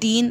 3